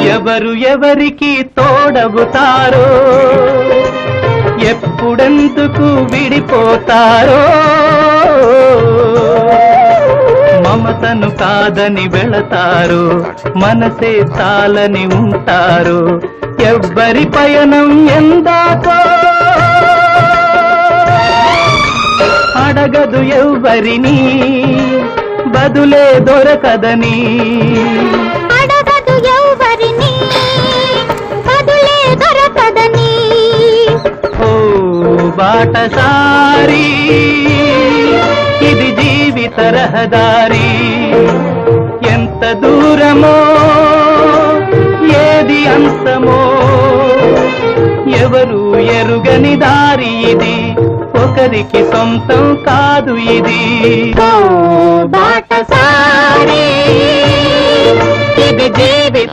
ఎవరు ఎవరికి తోడవుతారో ఎప్పుడెందుకు విడిపోతారో మమతను కాదని వెళతారు మనసే చాలని ఉంటారు ఎవ్వరి పయనం ఎందాకో అడగదు ఎవ్వరిని బదులే దొరకదని అడగదు ఎవ్వరిని బదులే దొరకదని ఓ బాటసారి ఇది జీవిత రహదారి ఎంత దూరమో ఏది అంతమో ఎవరు ఎరుగని దారి ఇది ఒకరికి సొంతం కాదు ఇది ఓ బాటసారి ఇది జీవిత